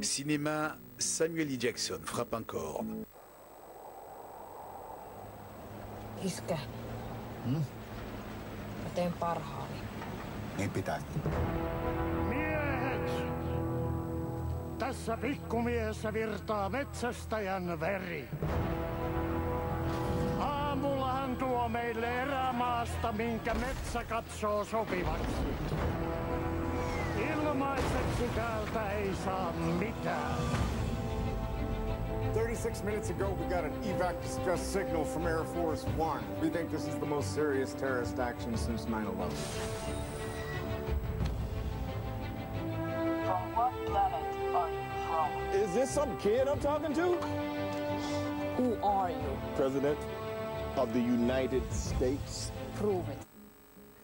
Cinéma, Samuel L. Jackson frappe encore. Iske. Mä teen parhaani. Niin pitääkin. Miehet! Tässä pikkumiehessä virtaa metsästäjän veri. Aamulla hän tuo meille erämaasta, minkä metsä katsoo sopivaksi. Ilmaiseksi täältä ei saa mitään. 36 minutes ago, we got an evac distress signal from Air Force One. We think this is the most serious terrorist action since 9/11. From what planet are you from? Is this some kid I'm talking to? Who are you? President of the United States. Prove it.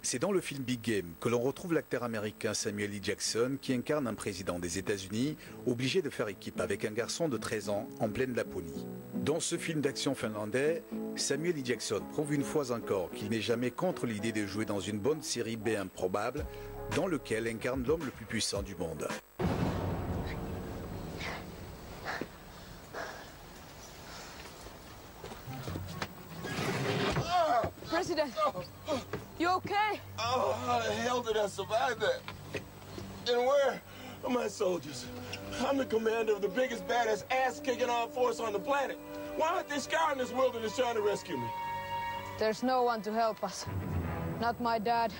C'est dans le film Big Game que l'on retrouve l'acteur américain Samuel L. Jackson qui incarne un président des États-Unis obligé de faire équipe avec un garçon de 13 ans en pleine Laponie. Dans ce film d'action finlandais, Samuel L. Jackson prouve une fois encore qu'il n'est jamais contre l'idée de jouer dans une bonne série B improbable dans lequel incarne l'homme le plus puissant du monde. President, you okay? Oh, how the hell did I survive that? And where are my soldiers? I'm the commander of the biggest, baddest, ass-kicking armed force on the planet. Why aren't they scouring this wilderness trying to rescue me? There's no one to help us. Not my dad,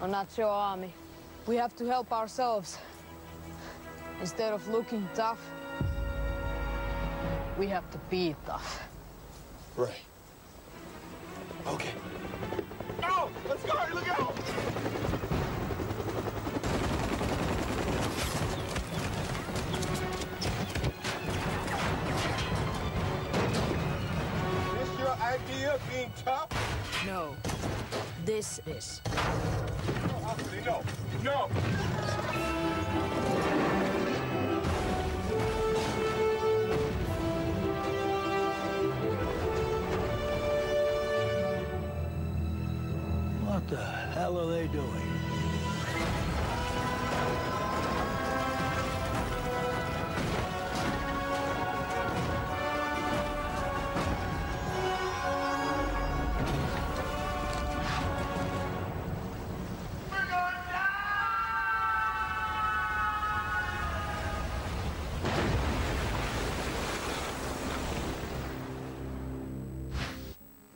or not your army. We have to help ourselves. Instead of looking tough, we have to be tough. Right. Okay. Oh, let's go! Look out! This your idea of being tough? No, this is. No, no! What the hell are they doing?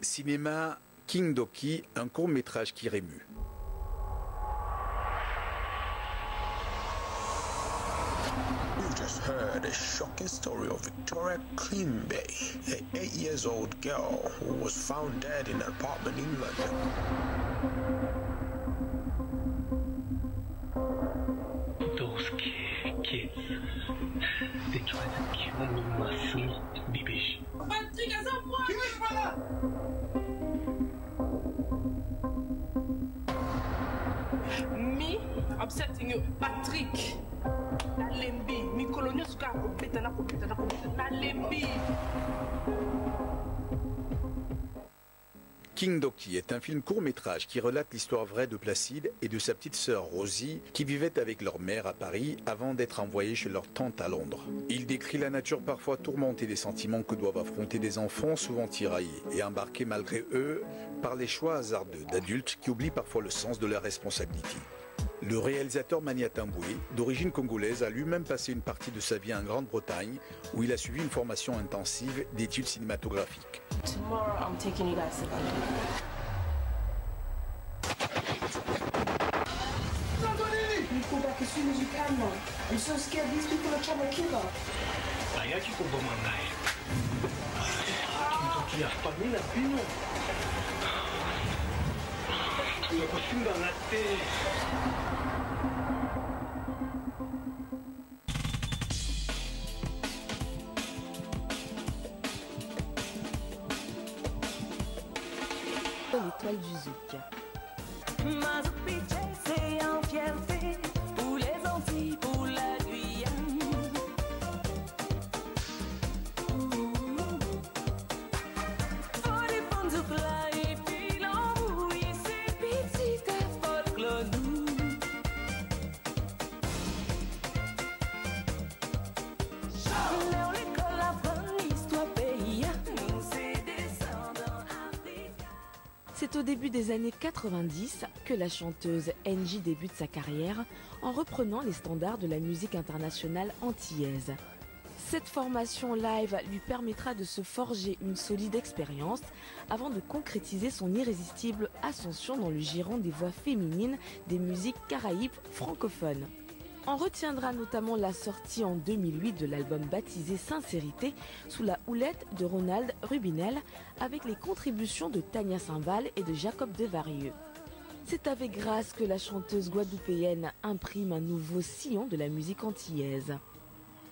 Cinéma, King Doki, un court-métrage qui rémue. You just heard a shocking story of Victoria Cleanbay, an 8-year-old girl who was found dead in an apartment in London. Those kids, they tried to kill me, my sweet baby. Me upsetting you, Patrick. Nalembi, mi colonio suka kopeta na Nalembi. King Doki est un film court-métrage qui relate l'histoire vraie de Placide et de sa petite sœur Rosie qui vivaient avec leur mère à Paris avant d'être envoyés chez leur tante à Londres. Il décrit la nature parfois tourmentée des sentiments que doivent affronter des enfants souvent tiraillés et embarqués malgré eux par les choix hasardeux d'adultes qui oublient parfois le sens de leur responsabilité. Le réalisateur Maniata Mboué, d'origine congolaise, a lui-même passé une partie de sa vie en Grande-Bretagne où il a suivi une formation intensive d'études cinématographiques. Tomorrow I'm taking you guys to London. You go back as soon as you can, man. I'm so scared these people are trying to kill us. Ayaki kubomanai. Kintoki ya famina pino. Tunakushinda ngate. L'étoile du Zouk. C'est un fierté pour les Antilles, pour la Guyane. Faut défendre du plat et puis l'embrouiller, c'est petit folklore nous. C'est au début des années 90 que la chanteuse Angie débute sa carrière en reprenant les standards de la musique internationale antillaise. Cette formation live lui permettra de se forger une solide expérience avant de concrétiser son irrésistible ascension dans le giron des voix féminines des musiques caraïbes francophones. On retiendra notamment la sortie en 2008 de l'album baptisé Sincérité sous la houlette de Ronald Rubinel avec les contributions de Tania Saint-Val et de Jacob Desvarieux. C'est avec grâce que la chanteuse guadeloupéenne imprime un nouveau sillon de la musique antillaise.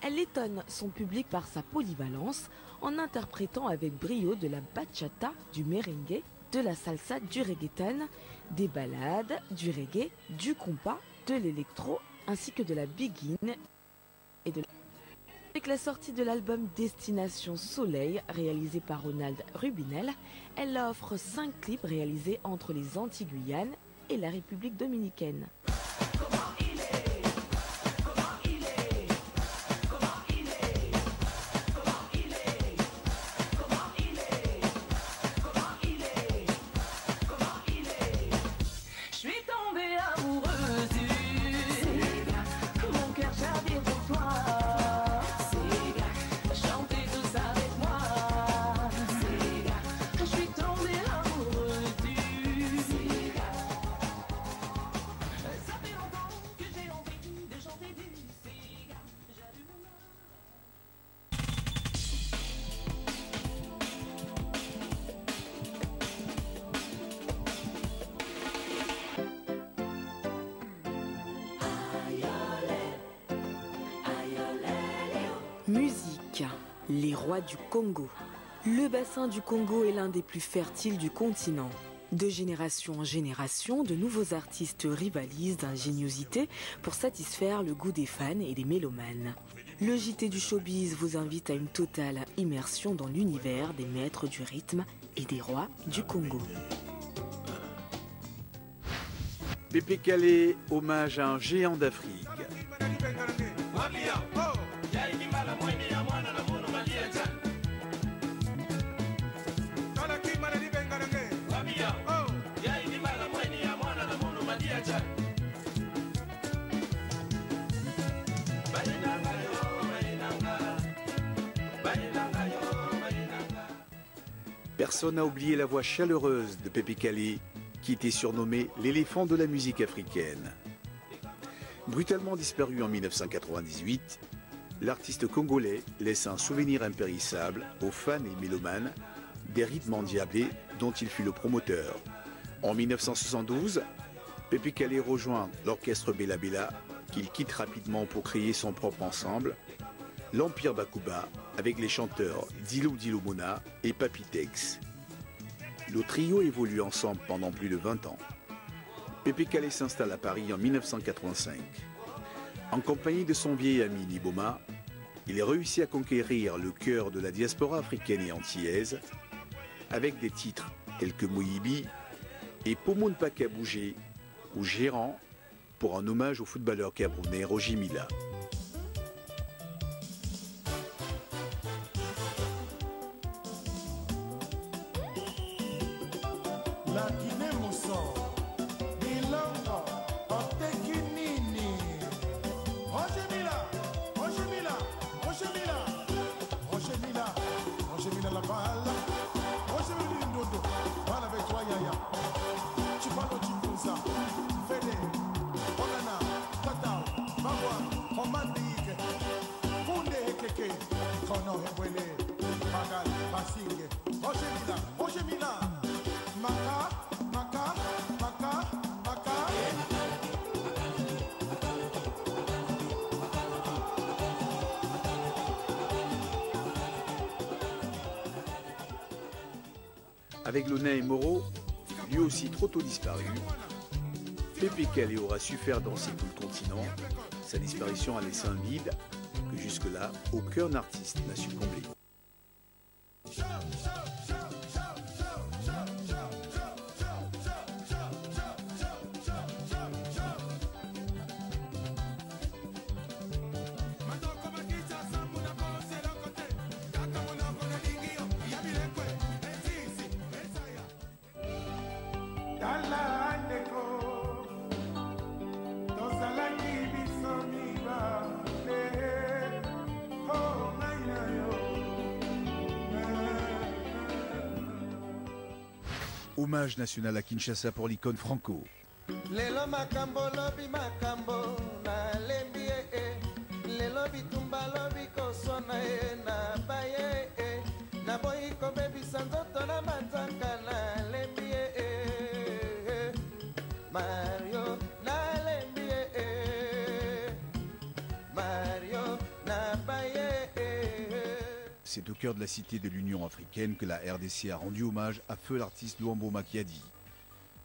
Elle étonne son public par sa polyvalence en interprétant avec brio de la bachata, du merengue, de la salsa, du reggaeton, des ballades, du reggae, du compas, de l'électro ainsi que de la biguine et de Avec la sortie de l'album Destination Soleil réalisé par Ronald Rubinel, elle offre 5 clips réalisés entre les Antilles-Guyane et la République dominicaine. Musique, les rois du Congo. Le bassin du Congo est l'un des plus fertiles du continent. De génération en génération, de nouveaux artistes rivalisent d'ingéniosité pour satisfaire le goût des fans et des mélomanes. Le JT du showbiz vous invite à une totale immersion dans l'univers des maîtres du rythme et des rois du Congo. Pépé Calé, hommage à un géant d'Afrique. Personne n'a oublié la voix chaleureuse de Pépé Calé, qui était surnommé l'éléphant de la musique africaine. Brutalement disparu en 1998, l'artiste congolais laisse un souvenir impérissable aux fans et mélomanes des rythmes endiablés dont il fut le promoteur. En 1972, Pépé Calé rejoint l'orchestre Bella Bella, qu'il quitte rapidement pour créer son propre ensemble, l'Empire Bakuba, avec les chanteurs Dilou Dilou Mona et Papy Tex. Le trio évolue ensemble pendant plus de 20 ans. Pépé Calé s'installe à Paris en 1985. En compagnie de son vieil ami Niboma, il réussit à conquérir le cœur de la diaspora africaine et antillaise avec des titres tels que Moyibi et Pomone Paka Bougé ou Gérant pour un hommage au footballeur camerounais Roger Mila. La Guinée Mousson, Bilongo, Otekinini, Roger Mila, Roger Mila, Roger Mila, Roger Mila, Roger Mila la balle, Roger Mila Ndodo, balle avec toi Yaya, Chipalo Chipusa, Fede, Ogana, Tatao, Mawa, Romandique, Funde Hekeke, Kono Hebwele, Bagal, Basing, Roger Mila, Roger Mila. Maka, maka, maka, maka. Avec Lona et Moreau, lui aussi trop tôt disparu, Pépé Calé aura su faire danser tout le continent. Sa disparition a laissé un vide que jusque-là, aucun artiste n'a su combler. Hommage national à Kinshasa pour l'icône Franco. Lelo makambo lobi makambo na lembi lelo bitumba lobi kosona na baye na boyi ko bebi sanzoto na matanga na lembi Mario na lembi Mario na baye. C'est au cœur de la cité de l'Union africaine que la RDC a rendu hommage à feu l'artiste Luambo Makiadi.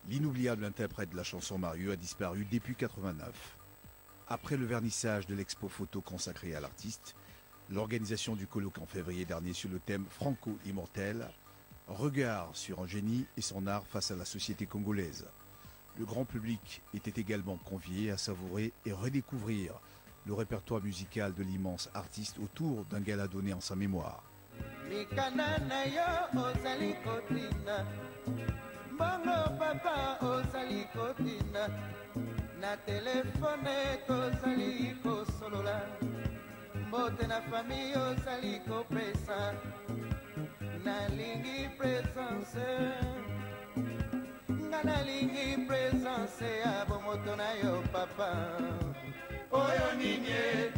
L'inoubliable interprète de la chanson Mario a disparu depuis 1989. Après le vernissage de l'expo photo consacrée à l'artiste, l'organisation du colloque en février dernier sur le thème Franco immortel, regard sur un génie et son art face à la société congolaise. Le grand public était également convié à savourer et redécouvrir le répertoire musical de l'immense artiste autour d'un gala donné en sa mémoire. Bongo papa ozali kotina na telefone tozali kosolola mbote na famille ozali kopesa nalingi presence nga nalingi presence ya bomoto na yo papa oyo ninye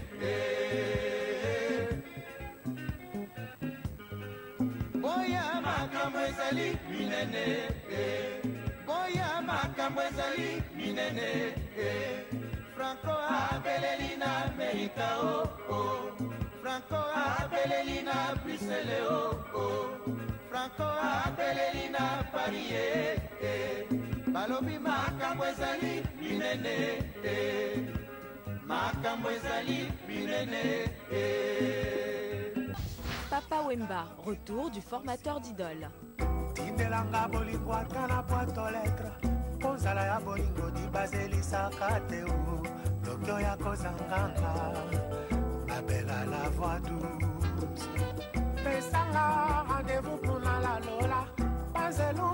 boya makambo ezali minene boya makambo ezali minene Franco abeleli na Amerika Franco abeleli na Bruxelles Franco abeleli na Paris balobi makambo ezali minene makambo ezali minene. Papa Wemba, retour du formateur d'Idole. Tindelanga bolingo atana boîte aux lettres kozala ya bolingo dibazelisaka te lokyo ya kozanganga babela la voix douce pesanga rendez-vous mpona la lola bazelu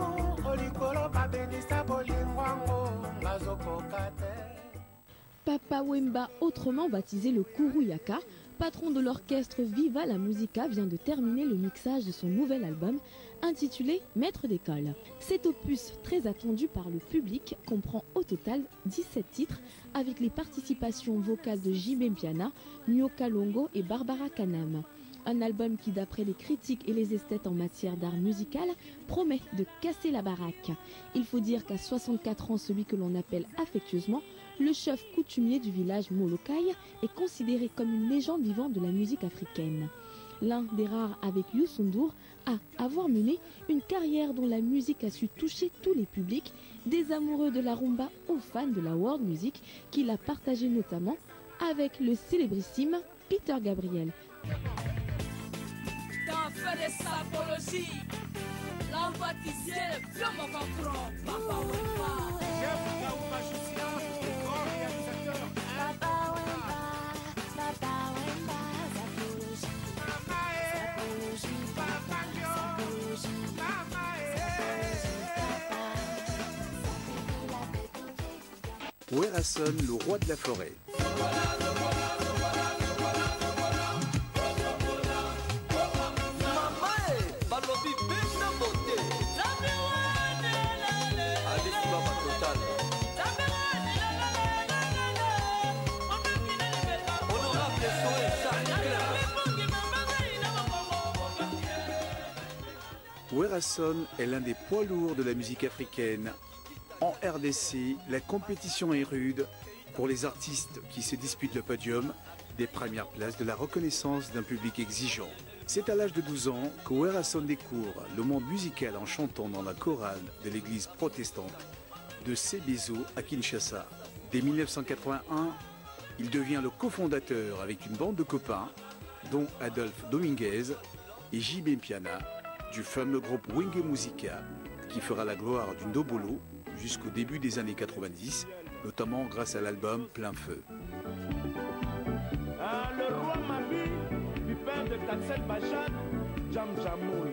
olikolo babenisa bolingo yango ngazokoka te. Papa Wemba, autrement baptisé le Kourou Yaka, patron de l'orchestre Viva la Musica, vient de terminer le mixage de son nouvel album intitulé Maître d'école. Cet opus, très attendu par le public, comprend au total 17 titres avec les participations vocales de J.B. Mpiana, Nyoka Longo et Barbara Kanam. Un album qui, d'après les critiques et les esthètes en matière d'art musical, promet de casser la baraque. Il faut dire qu'à 64 ans, celui que l'on appelle affectueusement le chef coutumier du village Molokai est considéré comme une légende vivante de la musique africaine. L'un des rares avec Youssou N'Dour à avoir mené une carrière dont la musique a su toucher tous les publics, des amoureux de la rumba aux fans de la world music, qu'il a partagé notamment avec le célébrissime Peter Gabriel. T'as fait des sapologies, l'envoie-t-il, viens mon concron, Papa Wemba. Werrason, le roi de la forêt. Werrason est l'un des poids lourds de la musique africaine. En RDC, la compétition est rude pour les artistes qui se disputent le podium, des premières places, de la reconnaissance d'un public exigeant. C'est à l'âge de 12 ans que Werrason découvre le monde musical en chantant dans la chorale de l'église protestante de Sébezo à Kinshasa. Dès 1981, il devient le cofondateur avec une bande de copains, dont Adolphe Dominguez et J.B. Mpiana, du fameux groupe Wenge Musica, qui fera la gloire du Ndobolo jusqu'au début des années 90, notamment grâce à l'album Plein Feu. Le roi Mabi, du père de Tatsel Bachan, Jam Jamoul.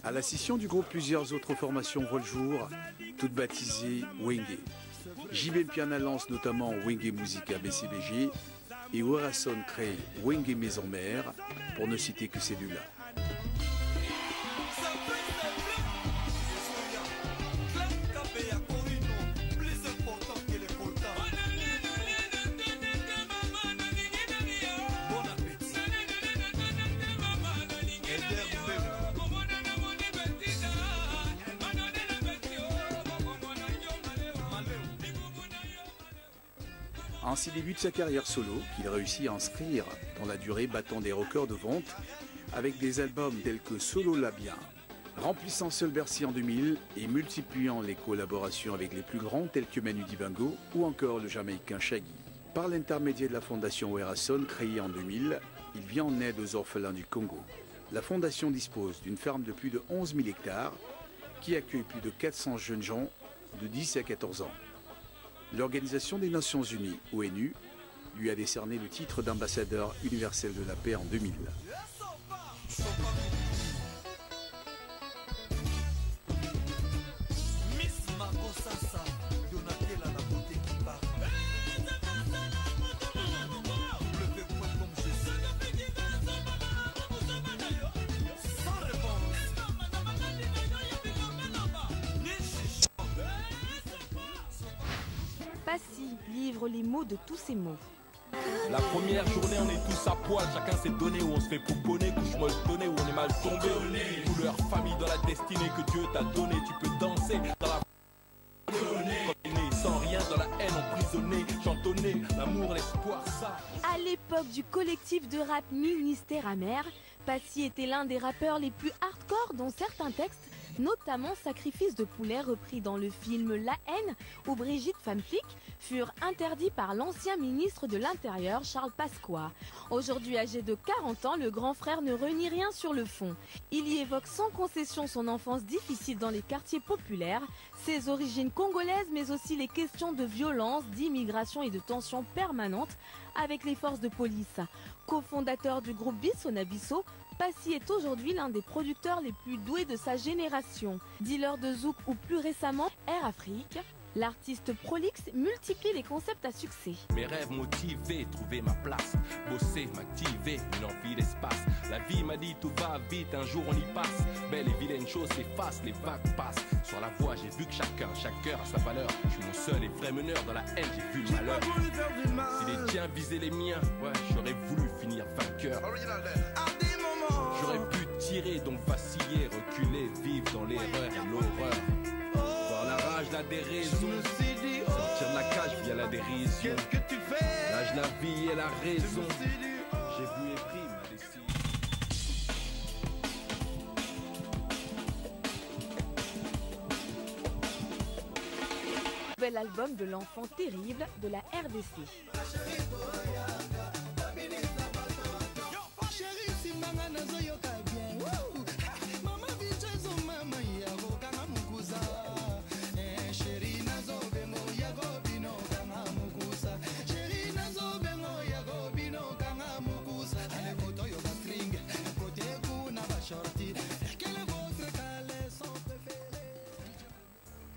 À la scission du groupe, plusieurs autres formations voient le jour, toutes baptisées Wenge. JB Mpiana lance notamment Wenge Musica BCBG et Werason crée Wenge Maison Mère, pour ne citer que ces deux-là. En ses débuts de sa carrière solo, qu'il réussit à inscrire dans la durée, battant des records de vente avec des albums tels que Solo La Bien, remplissant Seul Bercy en 2000 et multipliant les collaborations avec les plus grands tels que Manu Dibango ou encore le Jamaïcain Shaggy. Par l'intermédiaire de la fondation Werason créée en 2000, il vient en aide aux orphelins du Congo. La fondation dispose d'une ferme de plus de 11 000 hectares qui accueille plus de 400 jeunes gens de 10 à 14 ans. L'Organisation des Nations Unies, ONU, lui a décerné le titre d'ambassadeur universel de la paix en 2000. Passy livre les mots de tous ces mots. La première journée, on est tous à poil, chacun s'est donné, où on se fait pouponner, couche molletonnée, où on est mal tombé. Toute leur famille dans la destinée que Dieu t'a donnée, tu peux danser dans la sans rien, dans la haine emprisonnée, chantonner, l'amour, l'espoir, ça. À l'époque du collectif de rap Ministère Amer, Passy était l'un des rappeurs les plus hardcore dont certains textes, notamment Sacrifice de poulet repris dans le film La haine ou Brigitte femme flic, furent interdits par l'ancien ministre de l'Intérieur Charles Pasqua. Aujourd'hui âgé de 40 ans, le grand frère ne renie rien sur le fond. Il y évoque sans concession son enfance difficile dans les quartiers populaires, ses origines congolaises mais aussi les questions de violence, d'immigration et de tensions permanentes avec les forces de police. Cofondateur du groupe Bisso na Bisso, Passy est aujourd'hui l'un des producteurs les plus doués de sa génération. Dealer de zouk ou plus récemment Air Afrique, l'artiste prolixe multiplie les concepts à succès. Mes rêves motivés, trouver ma place, bosser, m'activer, une envie d'espace. La vie m'a dit tout va vite, un jour on y passe. Belle et vilaine chose s'efface, les vagues passent. Sur la voie j'ai vu que chaque cœur a sa valeur. Je suis mon seul et vrai meneur, dans la haine j'ai vu le malheur. Si les tiens visaient les miens, ouais, j'aurais voulu finir vainqueur. J'aurais pu tirer, donc vaciller, reculer, vivre dans l'erreur et l'horreur. Voir la rage, la déraison, sortir de la cage via la dérision. L'âge, la vie et la raison. J'ai vu et pris ma décision. Nouvel album de l'enfant terrible de la RDC.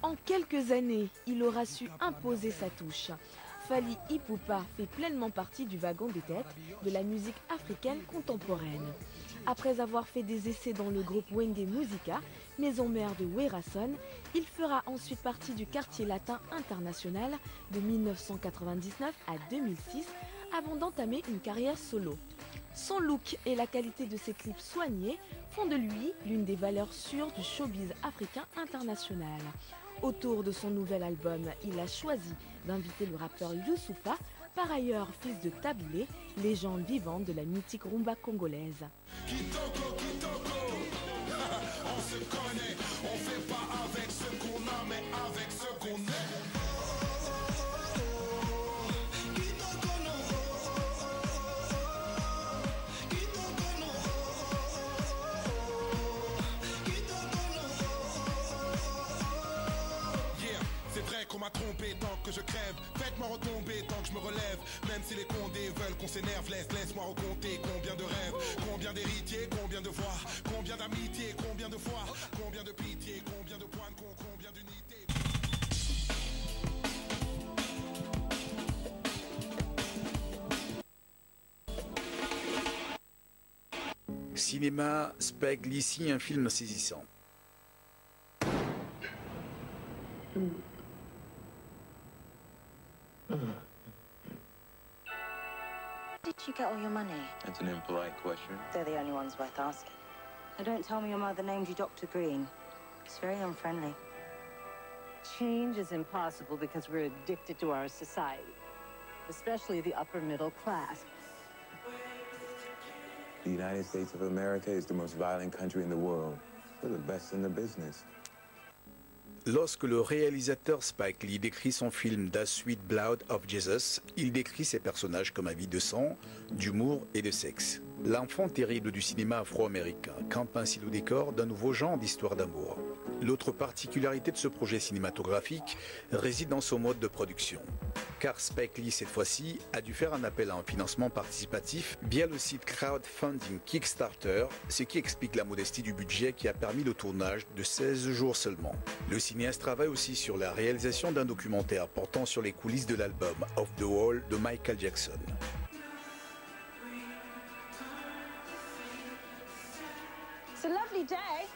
En quelques années, il aura su imposer sa touche. Fally Ipupa fait pleinement partie du wagon de tête de la musique africaine contemporaine. Après avoir fait des essais dans le groupe Wenge Musica, maison mère de Werason, il fera ensuite partie du quartier latin international de 1999 à 2006 avant d'entamer une carrière solo. Son look et la qualité de ses clips soignés font de lui l'une des valeurs sûres du showbiz africain international. Autour de son nouvel album, il a choisi d'inviter le rappeur Youssoupha, par ailleurs fils de Taboulé, légende vivante de la mythique rumba congolaise. Kitoko, Kitoko, on se connaît, on fait pas avec ce qu'on a, mais avec ce qu'on est. m'a trompé tant que je crève. Faites-moi retomber tant que je me relève. Même si les condés veulent qu'on s'énerve, laisse-moi raconter combien de rêves, combien d'héritiers, combien de voix, combien d'amitié, combien de foi, combien de pitié, combien de points, combien d'unités. Cinéma, Spike Lee signe un film saisissant. Did you get all your money? That's an impolite question. They're the only ones worth asking. Now don't tell me your mother named you Dr. Green. It's very unfriendly. Change is impossible because we're addicted to our society, especially the upper middle class. The United States of America is the most violent country in the world. We're the best in the business. Lorsque le réalisateur Spike Lee décrit son film The Sweet Blood of Jesus, il décrit ses personnages comme avides de sang, d'humour et de sexe. L'enfant terrible du cinéma afro-américain campe ainsi le décor d'un nouveau genre d'histoire d'amour. L'autre particularité de ce projet cinématographique réside dans son mode de production. Car Spike Lee, cette fois-ci, a dû faire un appel à un financement participatif via le site crowdfunding Kickstarter, ce qui explique la modestie du budget qui a permis le tournage de 16 jours seulement. Le cinéaste travaille aussi sur la réalisation d'un documentaire portant sur les coulisses de l'album Off the Wall de Michael Jackson. It's a lovely day.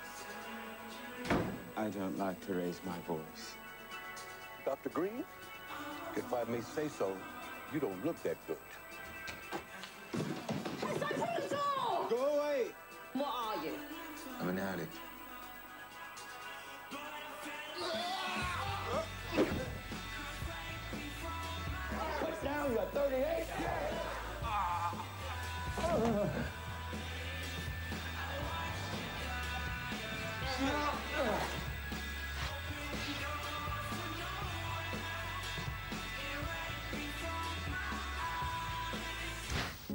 I don't like to raise my voice. Dr. Green, if I may say so, you don't look that good. Yes, open the door! Go away! What are you? I'm an addict. Put down your 38!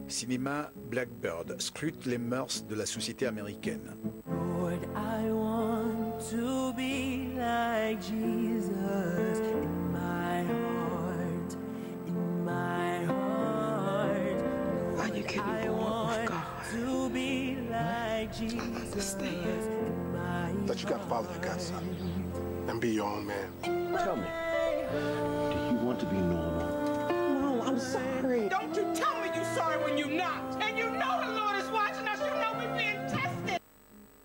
Cinéma, Blackbird scrute les mœurs de la société américaine. Lord, I want to be like Jesus in my heart, in my heart. Why you keep I want to be like Jesus in my But you gotta follow your gut, son, and be your own man. Tell me, do you want to be normal? No, I'm sorry. Don't you tell me you're sorry when you're not. And you know the Lord is watching us. You know we're being tested.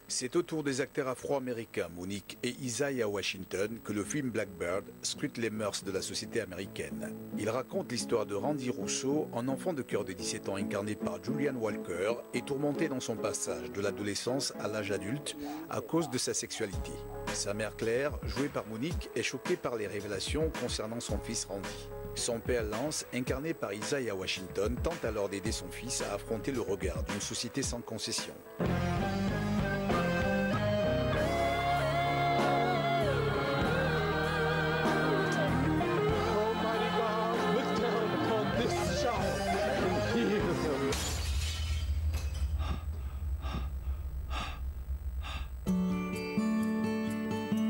C'est au tour des acteurs afro-américains Monique et Isaiah Washington que le film Blackbird scrute les mœurs de la société américaine. Il raconte l'histoire de Randy Russo, un enfant de cœur de 17 ans incarné par Julian Walker et tourmenté dans son passage de l'adolescence à l'âge adulte à cause de sa sexualité. Sa mère Claire, jouée par Monique, est choquée par les révélations concernant son fils Randy. Son père Lance, incarné par Isaiah Washington, tente alors d'aider son fils à affronter le regard d'une société sans concession.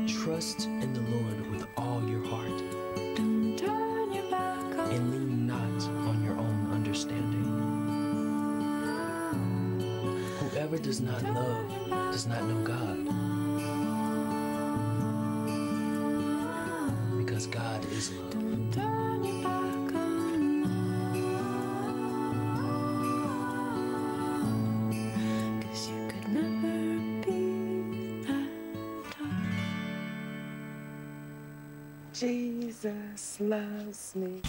Trust in the Lord with all your heart. Don't turn your back on and lean not on your own understanding. Whoever does not love does not know God. Because God is love. Don't turn your back on love. 'Cause you could never be that. Jesus loves me.